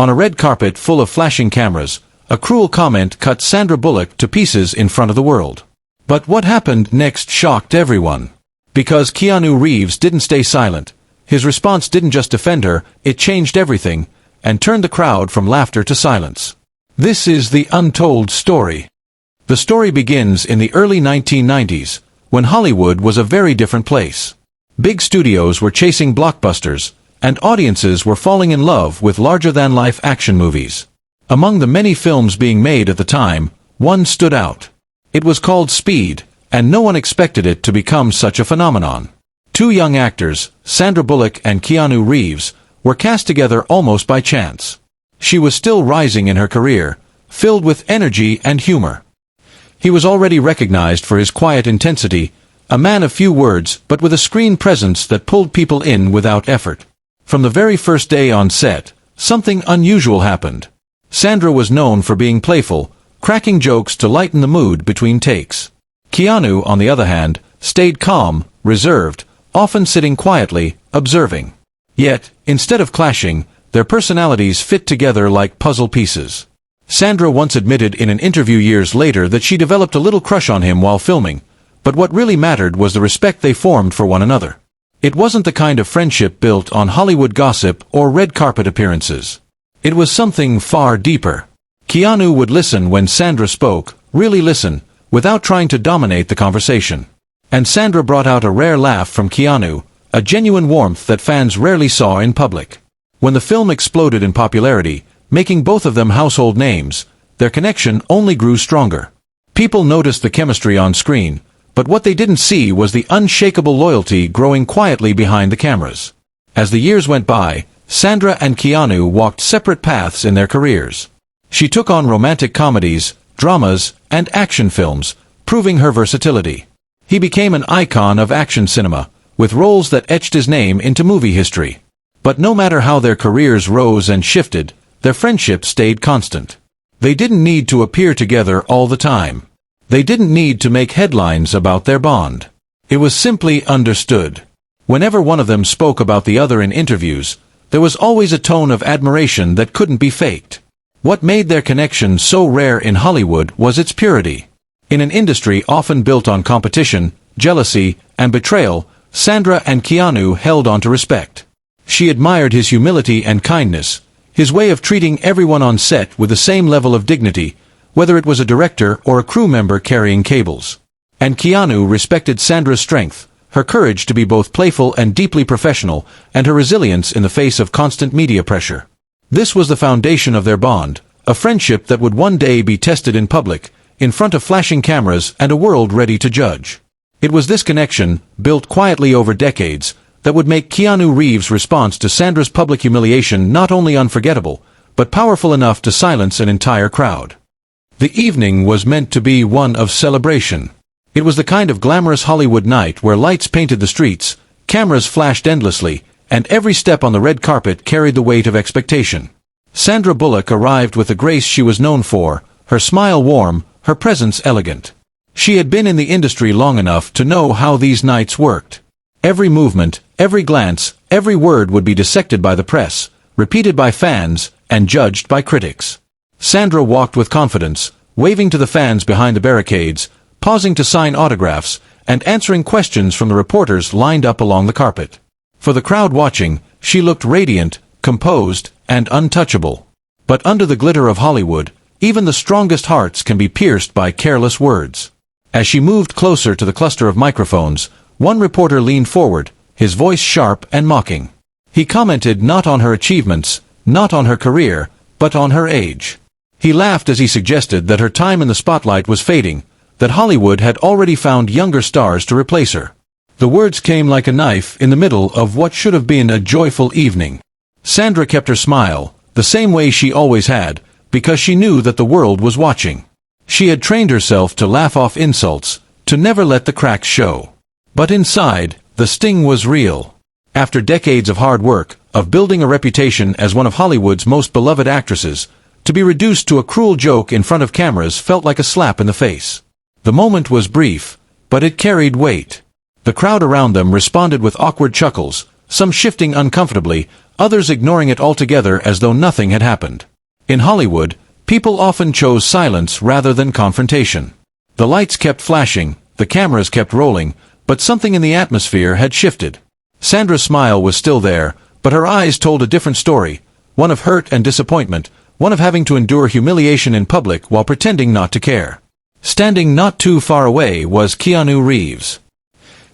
On a red carpet full of flashing cameras, a cruel comment cut Sandra Bullock to pieces in front of the world. But what happened next shocked everyone. Because Keanu Reeves didn't stay silent, his response didn't just defend her, it changed everything, and turned the crowd from laughter to silence. This is the untold story. The story begins in the early 1990s, when Hollywood was a very different place. Big studios were chasing blockbusters, and audiences were falling in love with larger-than-life action movies. Among the many films being made at the time, one stood out. It was called Speed, and no one expected it to become such a phenomenon. Two young actors, Sandra Bullock and Keanu Reeves, were cast together almost by chance. She was still rising in her career, filled with energy and humor. He was already recognized for his quiet intensity, a man of few words but with a screen presence that pulled people in without effort. From the very first day on set, something unusual happened. Sandra was known for being playful, cracking jokes to lighten the mood between takes. Keanu, on the other hand, stayed calm, reserved, often sitting quietly, observing. Yet, instead of clashing, their personalities fit together like puzzle pieces. Sandra once admitted in an interview years later that she developed a little crush on him while filming, but what really mattered was the respect they formed for one another. It wasn't the kind of friendship built on Hollywood gossip or red carpet appearances. It was something far deeper. Keanu would listen when Sandra spoke, really listen, without trying to dominate the conversation. And Sandra brought out a rare laugh from Keanu, a genuine warmth that fans rarely saw in public. When the film exploded in popularity, making both of them household names, their connection only grew stronger. People noticed the chemistry on screen, but what they didn't see was the unshakable loyalty growing quietly behind the cameras. As the years went by, Sandra and Keanu walked separate paths in their careers. She took on romantic comedies, dramas, and action films, proving her versatility. He became an icon of action cinema, with roles that etched his name into movie history. But no matter how their careers rose and shifted, their friendship stayed constant. They didn't need to appear together all the time. They didn't need to make headlines about their bond. It was simply understood. Whenever one of them spoke about the other in interviews, there was always a tone of admiration that couldn't be faked. What made their connection so rare in Hollywood was its purity. In an industry often built on competition, jealousy, and betrayal, Sandra and Keanu held on to respect. She admired his humility and kindness, his way of treating everyone on set with the same level of dignity, whether it was a director or a crew member carrying cables. And Keanu respected Sandra's strength, her courage to be both playful and deeply professional, and her resilience in the face of constant media pressure. This was the foundation of their bond, a friendship that would one day be tested in public, in front of flashing cameras and a world ready to judge. It was this connection, built quietly over decades, that would make Keanu Reeves' response to Sandra's public humiliation not only unforgettable, but powerful enough to silence an entire crowd. The evening was meant to be one of celebration. It was the kind of glamorous Hollywood night where lights painted the streets, cameras flashed endlessly, and every step on the red carpet carried the weight of expectation. Sandra Bullock arrived with the grace she was known for, her smile warm, her presence elegant. She had been in the industry long enough to know how these nights worked. Every movement, every glance, every word would be dissected by the press, repeated by fans, and judged by critics. Sandra walked with confidence, waving to the fans behind the barricades, pausing to sign autographs, and answering questions from the reporters lined up along the carpet. For the crowd watching, she looked radiant, composed, and untouchable. But under the glitter of Hollywood, even the strongest hearts can be pierced by careless words. As she moved closer to the cluster of microphones, one reporter leaned forward, his voice sharp and mocking. He commented not on her achievements, not on her career, but on her age. He laughed as he suggested that her time in the spotlight was fading, that Hollywood had already found younger stars to replace her. The words came like a knife in the middle of what should have been a joyful evening. Sandra kept her smile, the same way she always had, because she knew that the world was watching. She had trained herself to laugh off insults, to never let the cracks show. But inside, the sting was real. After decades of hard work, of building a reputation as one of Hollywood's most beloved actresses, to be reduced to a cruel joke in front of cameras felt like a slap in the face. The moment was brief, but it carried weight. The crowd around them responded with awkward chuckles, some shifting uncomfortably, others ignoring it altogether as though nothing had happened. In Hollywood, people often chose silence rather than confrontation. The lights kept flashing, the cameras kept rolling, but something in the atmosphere had shifted. Sandra's smile was still there, but her eyes told a different story, one of hurt and disappointment, one of having to endure humiliation in public while pretending not to care. Standing not too far away was Keanu Reeves.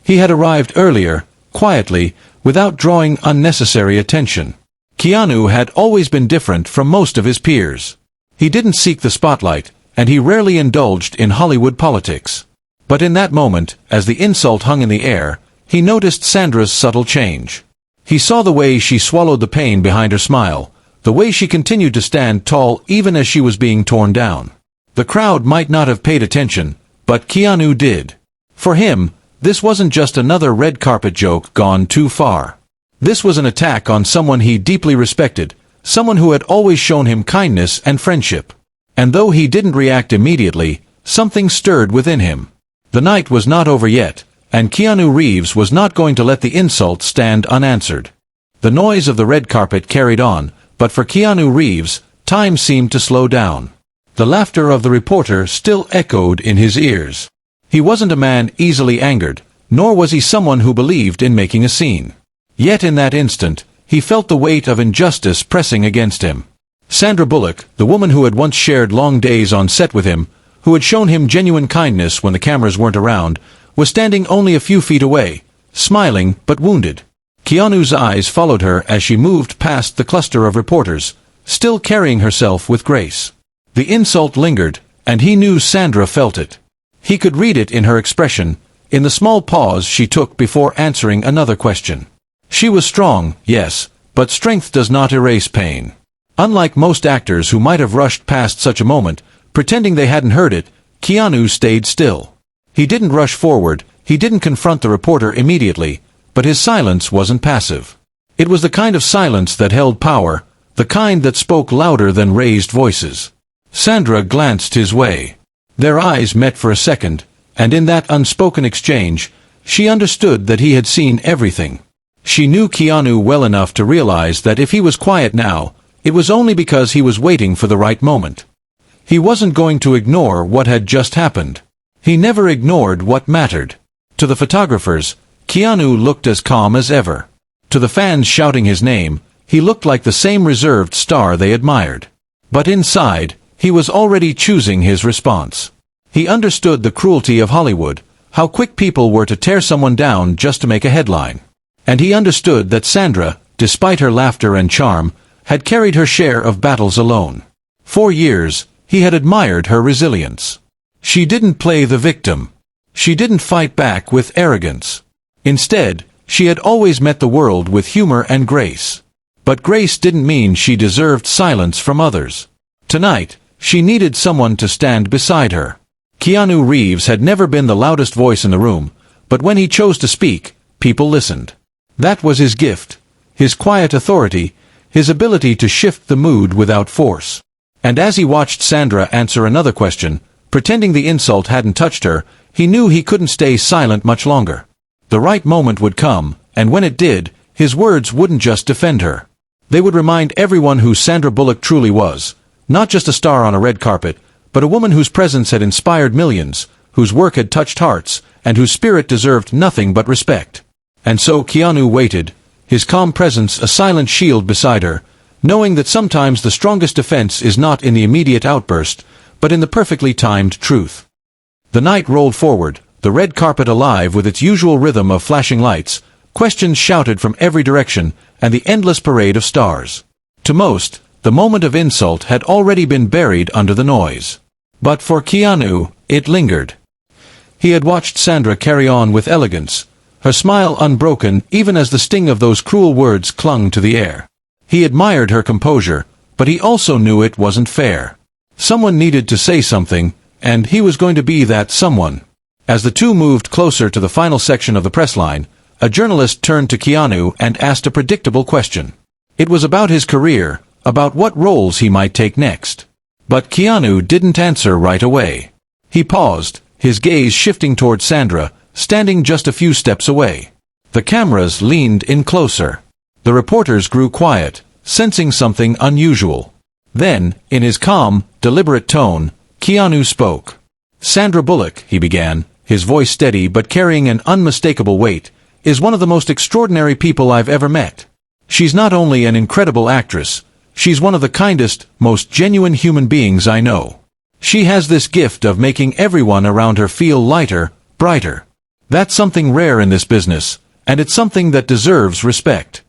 He had arrived earlier, quietly, without drawing unnecessary attention. Keanu had always been different from most of his peers. He didn't seek the spotlight, and he rarely indulged in Hollywood politics. But in that moment, as the insult hung in the air, he noticed Sandra's subtle change. He saw the way she swallowed the pain behind her smile, the way she continued to stand tall even as she was being torn down. The crowd might not have paid attention, but Keanu did. For him, this wasn't just another red carpet joke gone too far. This was an attack on someone he deeply respected, someone who had always shown him kindness and friendship. And though he didn't react immediately, something stirred within him. The night was not over yet, and Keanu Reeves was not going to let the insult stand unanswered. The noise of the red carpet carried on, but for Keanu Reeves, time seemed to slow down. The laughter of the reporter still echoed in his ears. He wasn't a man easily angered, nor was he someone who believed in making a scene. Yet in that instant, he felt the weight of injustice pressing against him. Sandra Bullock, the woman who had once shared long days on set with him, who had shown him genuine kindness when the cameras weren't around, was standing only a few feet away, smiling but wounded. Keanu's eyes followed her as she moved past the cluster of reporters, still carrying herself with grace. The insult lingered, and he knew Sandra felt it. He could read it in her expression, in the small pause she took before answering another question. She was strong, yes, but strength does not erase pain. Unlike most actors who might have rushed past such a moment, pretending they hadn't heard it, Keanu stayed still. He didn't rush forward, he didn't confront the reporter immediately, but his silence wasn't passive. It was the kind of silence that held power, the kind that spoke louder than raised voices. Sandra glanced his way. Their eyes met for a second, and in that unspoken exchange, she understood that he had seen everything. She knew Keanu well enough to realize that if he was quiet now, it was only because he was waiting for the right moment. He wasn't going to ignore what had just happened. He never ignored what mattered. To the photographers, Keanu looked as calm as ever. To the fans shouting his name, he looked like the same reserved star they admired. But inside, he was already choosing his response. He understood the cruelty of Hollywood, how quick people were to tear someone down just to make a headline. And he understood that Sandra, despite her laughter and charm, had carried her share of battles alone. For years, he had admired her resilience. She didn't play the victim. She didn't fight back with arrogance. Instead, she had always met the world with humor and grace. But grace didn't mean she deserved silence from others. Tonight, she needed someone to stand beside her. Keanu Reeves had never been the loudest voice in the room, but when he chose to speak, people listened. That was his gift, his quiet authority, his ability to shift the mood without force. And as he watched Sandra answer another question, pretending the insult hadn't touched her, he knew he couldn't stay silent much longer. The right moment would come, and when it did, his words wouldn't just defend her. They would remind everyone who Sandra Bullock truly was, not just a star on a red carpet, but a woman whose presence had inspired millions, whose work had touched hearts, and whose spirit deserved nothing but respect. And so Keanu waited, his calm presence a silent shield beside her, knowing that sometimes the strongest defense is not in the immediate outburst, but in the perfectly timed truth. The night rolled forward, the red carpet alive with its usual rhythm of flashing lights, questions shouted from every direction, and the endless parade of stars. To most, the moment of insult had already been buried under the noise. But for Keanu, it lingered. He had watched Sandra carry on with elegance, her smile unbroken even as the sting of those cruel words clung to the air. He admired her composure, but he also knew it wasn't fair. Someone needed to say something, and he was going to be that someone. As the two moved closer to the final section of the press line, a journalist turned to Keanu and asked a predictable question. It was about his career, about what roles he might take next. But Keanu didn't answer right away. He paused, his gaze shifting toward Sandra, standing just a few steps away. The cameras leaned in closer. The reporters grew quiet, sensing something unusual. Then, in his calm, deliberate tone, Keanu spoke. "Sandra Bullock," he began, his voice steady but carrying an unmistakable weight, "is one of the most extraordinary people I've ever met. She's not only an incredible actress, she's one of the kindest, most genuine human beings I know. She has this gift of making everyone around her feel lighter, brighter. That's something rare in this business, and it's something that deserves respect."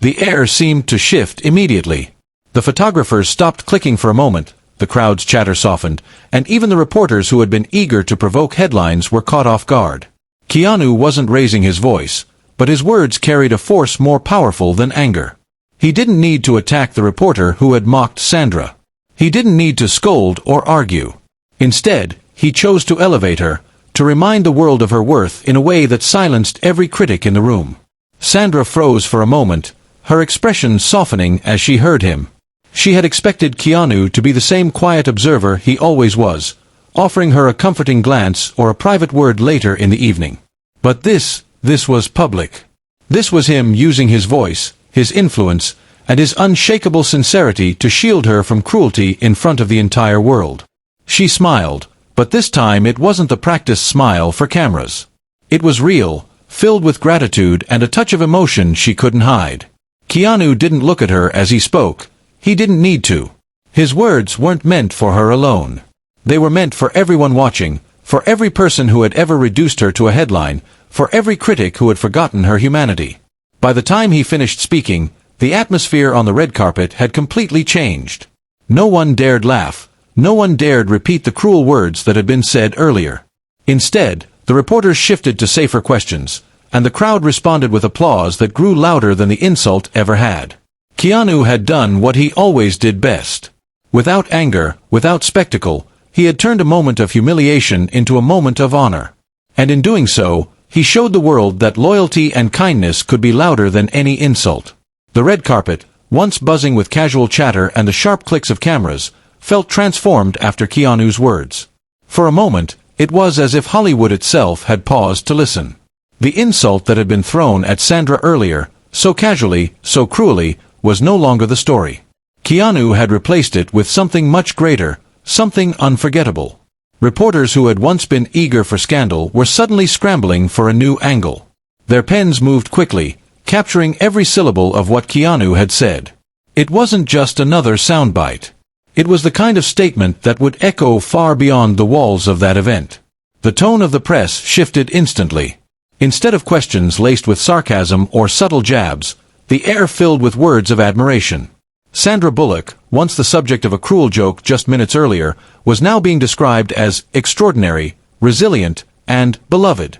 The air seemed to shift immediately. The photographers stopped clicking for a moment, the crowd's chatter softened, and even the reporters who had been eager to provoke headlines were caught off guard. Keanu wasn't raising his voice, but his words carried a force more powerful than anger. He didn't need to attack the reporter who had mocked Sandra. He didn't need to scold or argue. Instead, he chose to elevate her, to remind the world of her worth in a way that silenced every critic in the room. Sandra froze for a moment, her expression softening as she heard him. She had expected Keanu to be the same quiet observer he always was, offering her a comforting glance or a private word later in the evening. But this was public. This was him using his voice, his influence, and his unshakable sincerity to shield her from cruelty in front of the entire world. She smiled, but this time it wasn't the practiced smile for cameras. It was real, filled with gratitude and a touch of emotion she couldn't hide. Keanu didn't look at her as he spoke. He didn't need to. His words weren't meant for her alone. They were meant for everyone watching, for every person who had ever reduced her to a headline, for every critic who had forgotten her humanity. By the time he finished speaking, the atmosphere on the red carpet had completely changed. No one dared laugh. No one dared repeat the cruel words that had been said earlier. Instead, the reporters shifted to safer questions, and the crowd responded with applause that grew louder than the insult ever had. Keanu had done what he always did best. Without anger, without spectacle, he had turned a moment of humiliation into a moment of honor. And in doing so, he showed the world that loyalty and kindness could be louder than any insult. The red carpet, once buzzing with casual chatter and the sharp clicks of cameras, felt transformed after Keanu's words. For a moment, it was as if Hollywood itself had paused to listen. The insult that had been thrown at Sandra earlier, so casually, so cruelly, was no longer the story. Keanu had replaced it with something much greater, something unforgettable. Reporters who had once been eager for scandal were suddenly scrambling for a new angle. Their pens moved quickly, capturing every syllable of what Keanu had said. It wasn't just another soundbite. It was the kind of statement that would echo far beyond the walls of that event. The tone of the press shifted instantly. Instead of questions laced with sarcasm or subtle jabs, the air filled with words of admiration. Sandra Bullock, once the subject of a cruel joke just minutes earlier, was now being described as extraordinary, resilient, and beloved.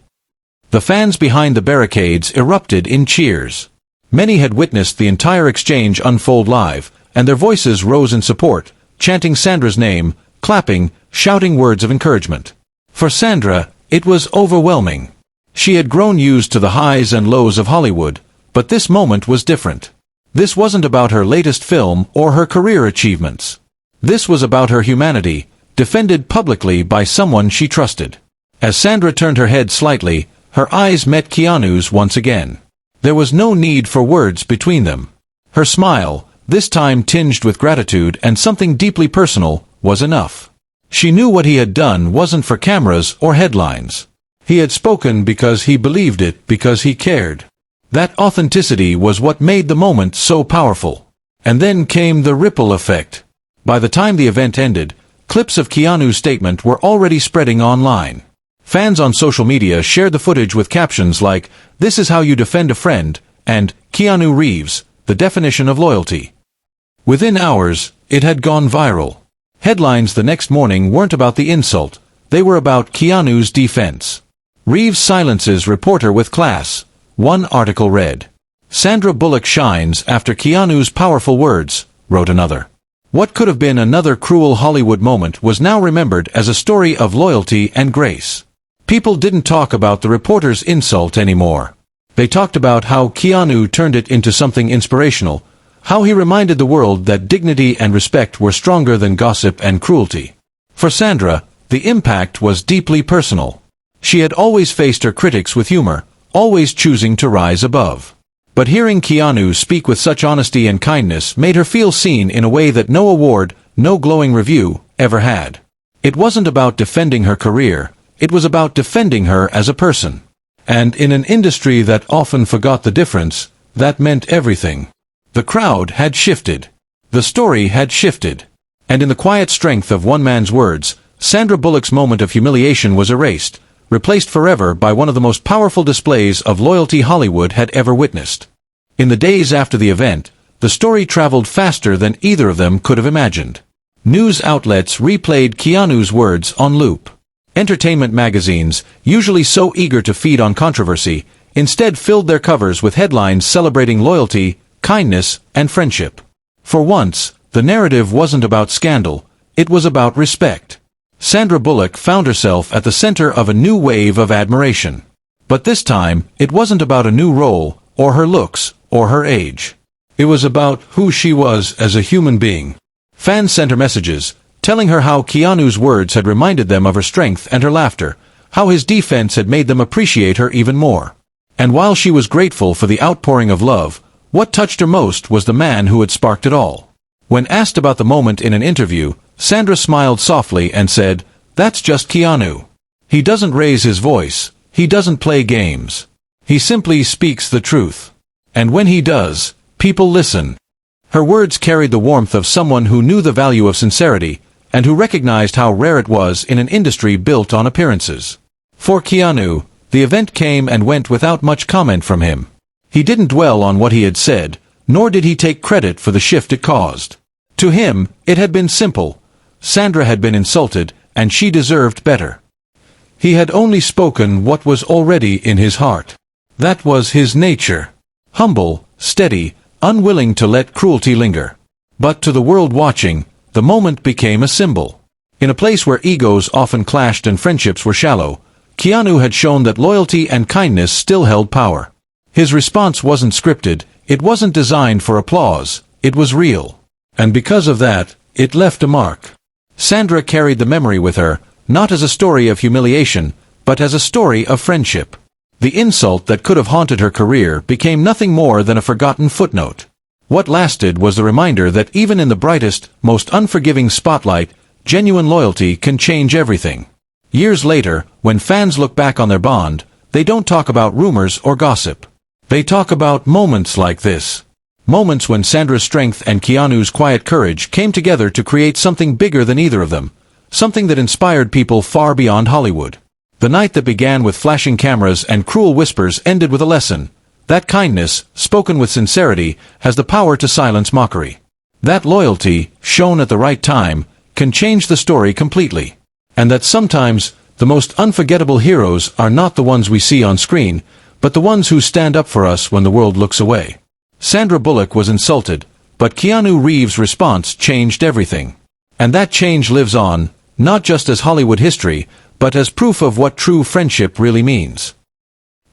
The fans behind the barricades erupted in cheers. Many had witnessed the entire exchange unfold live, and their voices rose in support, chanting Sandra's name, clapping, shouting words of encouragement. For Sandra, it was overwhelming. She had grown used to the highs and lows of Hollywood, but this moment was different. This wasn't about her latest film or her career achievements. This was about her humanity, defended publicly by someone she trusted. As Sandra turned her head slightly, her eyes met Keanu's once again. There was no need for words between them. Her smile, this time tinged with gratitude and something deeply personal, was enough. She knew what he had done wasn't for cameras or headlines. He had spoken because he believed it, because he cared. That authenticity was what made the moment so powerful. And then came the ripple effect. By the time the event ended, clips of Keanu's statement were already spreading online. Fans on social media shared the footage with captions like, "This is how you defend a friend," and "Keanu Reeves, the definition of loyalty." Within hours, it had gone viral. Headlines the next morning weren't about the insult, they were about Keanu's defense. "Reeves silences reporter with class," one article read. "Sandra Bullock shines after Keanu's powerful words," wrote another. What could have been another cruel Hollywood moment was now remembered as a story of loyalty and grace. People didn't talk about the reporter's insult anymore. They talked about how Keanu turned it into something inspirational, how he reminded the world that dignity and respect were stronger than gossip and cruelty. For Sandra, the impact was deeply personal. She had always faced her critics with humor, always choosing to rise above. But hearing Keanu speak with such honesty and kindness made her feel seen in a way that no award, no glowing review, ever had. It wasn't about defending her career, it was about defending her as a person. And in an industry that often forgot the difference, that meant everything. The crowd had shifted. The story had shifted. And in the quiet strength of one man's words, Sandra Bullock's moment of humiliation was erased, replaced forever by one of the most powerful displays of loyalty Hollywood had ever witnessed. In the days after the event, the story traveled faster than either of them could have imagined. News outlets replayed Keanu's words on loop. Entertainment magazines, usually so eager to feed on controversy, instead filled their covers with headlines celebrating loyalty, kindness, and friendship. For once, the narrative wasn't about scandal, it was about respect. Sandra Bullock found herself at the center of a new wave of admiration. But this time, it wasn't about a new role, or her looks, or her age. It was about who she was as a human being. Fans sent her messages, telling her how Keanu's words had reminded them of her strength and her laughter, how his defense had made them appreciate her even more. And while she was grateful for the outpouring of love, what touched her most was the man who had sparked it all. When asked about the moment in an interview, Sandra smiled softly and said, "That's just Keanu. He doesn't raise his voice, he doesn't play games. He simply speaks the truth. And when he does, people listen." Her words carried the warmth of someone who knew the value of sincerity, and who recognized how rare it was in an industry built on appearances. For Keanu, the event came and went without much comment from him. He didn't dwell on what he had said, nor did he take credit for the shift it caused. To him, it had been simple. Sandra had been insulted, and she deserved better. He had only spoken what was already in his heart. That was his nature. Humble, steady, unwilling to let cruelty linger. But to the world watching, the moment became a symbol. In a place where egos often clashed and friendships were shallow, Keanu had shown that loyalty and kindness still held power. His response wasn't scripted, it wasn't designed for applause, it was real. And because of that, it left a mark. Sandra carried the memory with her, not as a story of humiliation, but as a story of friendship. The insult that could have haunted her career became nothing more than a forgotten footnote. What lasted was the reminder that even in the brightest, most unforgiving spotlight, genuine loyalty can change everything. Years later, when fans look back on their bond, they don't talk about rumors or gossip. They talk about moments like this. Moments when Sandra's strength and Keanu's quiet courage came together to create something bigger than either of them, something that inspired people far beyond Hollywood. The night that began with flashing cameras and cruel whispers ended with a lesson. That kindness, spoken with sincerity, has the power to silence mockery. That loyalty, shown at the right time, can change the story completely. And that sometimes, the most unforgettable heroes are not the ones we see on screen, but the ones who stand up for us when the world looks away. Sandra Bullock was insulted, but Keanu Reeves' response changed everything. And that change lives on, not just as Hollywood history, but as proof of what true friendship really means.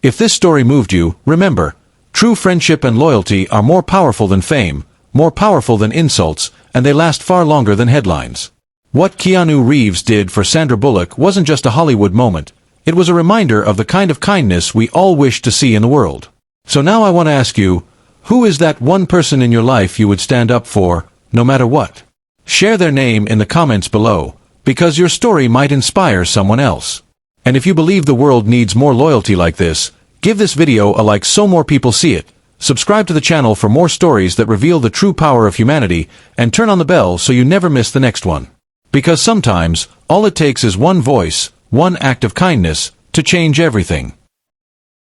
If this story moved you, remember, true friendship and loyalty are more powerful than fame, more powerful than insults, and they last far longer than headlines. What Keanu Reeves did for Sandra Bullock wasn't just a Hollywood moment, it was a reminder of the kind of kindness we all wish to see in the world. So now I want to ask you, who is that one person in your life you would stand up for, no matter what? Share their name in the comments below, because your story might inspire someone else. And if you believe the world needs more loyalty like this, give this video a like so more people see it, subscribe to the channel for more stories that reveal the true power of humanity, and turn on the bell so you never miss the next one. Because sometimes, all it takes is one voice, one act of kindness, to change everything.